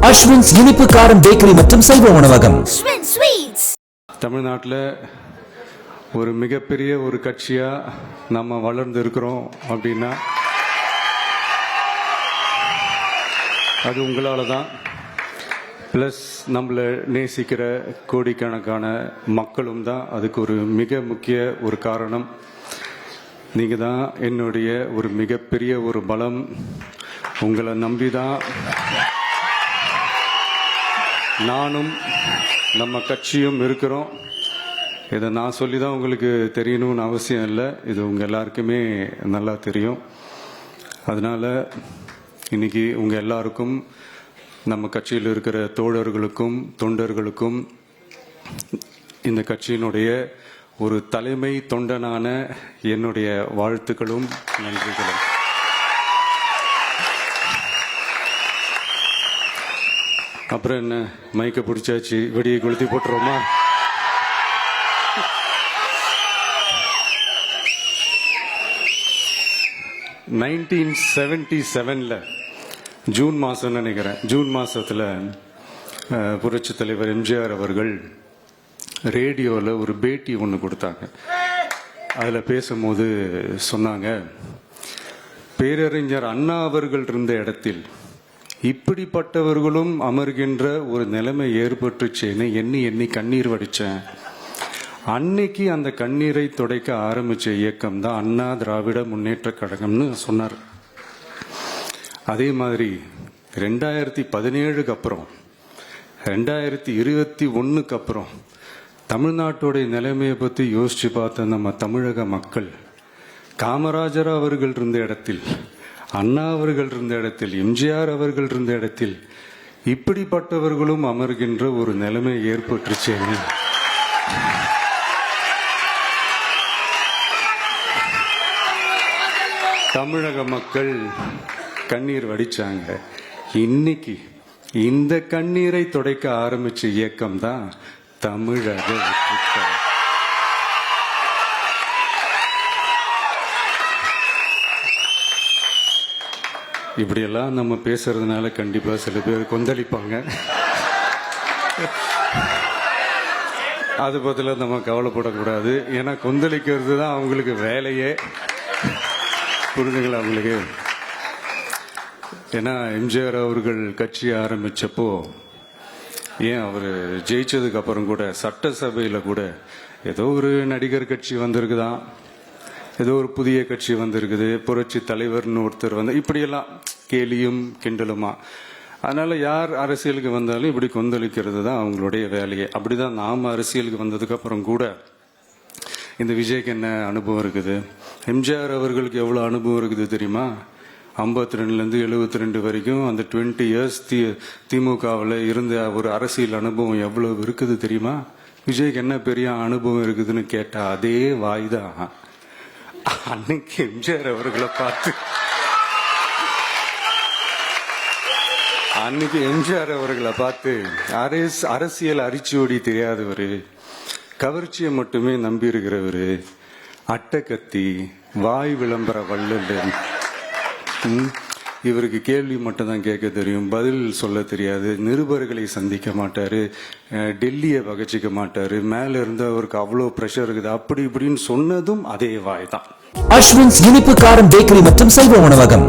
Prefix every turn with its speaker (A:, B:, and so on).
A: அஸ்வின்ஸ் இனிப்பு காரம் பேக்கரி மற்றும் சைவ உணவகம்.
B: தமிழ்நாட்டில் ஒரு மிகப்பெரிய ஒரு கட்சியா நம்ம வளர்ந்து இருக்கிறோம் அப்படின்னா அது உங்களால தான். பிளஸ் நம்மளை நேசிக்கிற கோடிக்கணக்கான மக்களும் தான் அதுக்கு ஒரு மிக முக்கிய ஒரு காரணம். நீங்கள் தான் என்னுடைய ஒரு மிகப்பெரிய ஒரு பலம். உங்களை நம்பி தான் நானும் நம்ம கட்சியும் இருக்கிறோம். இதை நான் சொல்லி தான் உங்களுக்கு தெரியணும்னு அவசியம் இல்லை. இது உங்கள் எல்லாருக்குமே நல்லா தெரியும். அதனால் இன்னைக்கு உங்கள் எல்லாருக்கும், நம்ம கட்சியில் இருக்கிற தோழர்களுக்கும் தொண்டர்களுக்கும், இந்த கட்சியினுடைய ஒரு தலைமை தொண்டனான என்னுடைய வாழ்த்துக்களும் நன்றிகளும். அப்புறம் என்ன, மைக்க பிடிச்சாச்சு, வெடியை கொளுத்தி போட்டுருவோமா? ஜூன் மாதம் நினைக்கிறேன், ஜூன் மாதத்தில் புரட்சி தலைவர் எம்ஜிஆர் அவர்கள் ரேடியோவில் ஒரு பேட்டி ஒன்று கொடுத்தாங்க. அதில் பேசும்போது சொன்னாங்க, பேரறிஞர் அண்ணா அவர்கள் இருந்த இடத்தில் இப்படிப்பட்டவர்களும் அமர்கின்ற ஒரு நிலைமை ஏற்பட்டுச்சேன்னு எண்ணி எண்ணி கண்ணீர் வடித்தேன். அன்னைக்கு அந்த கண்ணீரை துடைக்க ஆரம்பித்த இயக்கம் தான் அண்ணா திராவிட முன்னேற்ற கழகம்னு சொன்னார். அதே மாதிரி 2017 அப்புறம் 2021 அப்புறம் தமிழ்நாட்டுடைய நிலைமையை பற்றி யோசிச்சு பார்த்த நம்ம தமிழக மக்கள், காமராஜர் அவர்கள் இருந்த இடத்தில், அண்ணா அவர்கள் இருந்த இடத்தில், எம்ஜிஆர் அவர்கள் இருந்த இடத்தில் இப்படிப்பட்டவர்களும் அமர்கின்ற ஒரு நிலைமை ஏற்பட்டுச்சு. தமிழக மக்கள் கண்ணீர் வடிச்சாங்க. இன்னைக்கு இந்த கண்ணீரை துடைக்க ஆரம்பிச்ச இயக்கம் தான் தமிழக வெற்றி கழகம். இப்படியெல்லாம் நம்ம பேசுறதுனால கண்டிப்பா சில பேர் கொந்தளிப்பாங்க. அது பத்தில நம்ம கவலைப்படக்கூடாது. ஏன்னா கொந்தளிக்கிறது தான் அவங்களுக்கு வேலையே. புரிஞ்சுங்களா அவங்களுக்கு? ஏன்னா எம்ஜிஆர் அவர்கள் கட்சி ஆரம்பிச்சப்போ, ஏன் அவர் ஜெயிச்சதுக்கு அப்புறம் கூட சட்டசபையில கூட ஏதோ ஒரு நடிகர் கட்சி வந்திருக்குதான், ஏதோ ஒரு புதிய கட்சி வந்திருக்குது, புரட்சி தலைவர்னு ஒருத்தர் வந்து, இப்படியெல்லாம் கேலியும் கிண்டலுமா. அதனால யார் அரசியலுக்கு வந்தாலும் இப்படி கொந்தளிக்கிறது தான் அவங்களுடைய வேலையே. அப்படிதான் நாம் அரசியலுக்கு வந்ததுக்கு அப்புறம் கூட இந்த விஜய்க்கு என்ன அனுபவம் இருக்குது, எம்ஜிஆர் அவர்களுக்கு எவ்வளோ அனுபவம் இருக்குது தெரியுமா? 52லேருந்து 72 வரைக்கும் அந்த 20 இயர்ஸ் திமுகவில் இருந்த ஒரு அரசியல் அனுபவம் எவ்வளவு இருக்குது தெரியுமா? விஜய்க்கு என்ன பெரிய அனுபவம் இருக்குதுன்னு கேட்டா அதே வாய் தான். அன்னைக்கு எம்ஜிஆர் அவர்களை பார்த்து, அன்னைக்கு எம்ஜிஆர் அவர்களை பார்த்து அரசியல் அரிச்சோடி தெரியாதவரு, கவர்ச்சியை மட்டுமே நம்பி இருக்கிறவரு, அட்டக்கத்தி, வாய் விளம்பர வள்ளல், இவருக்கு கேள்வி மட்டும் தான் கேட்க தெரியும், பதில் சொல்ல தெரியாது, நிருபர்களை சந்திக்க மாட்டாரு, டெல்லியை பகச்சிக்க மாட்டாரு, மேல இருந்து அவருக்கு அவ்வளோ பிரஷர் இருக்குது, அப்படி இப்படின்னு சொன்னதும் அதே வாய் தான்.
A: அஸ்வின்ஸ் இனிப்பு காரம் பேக்கரி மற்றும் சைவ உணவகம்.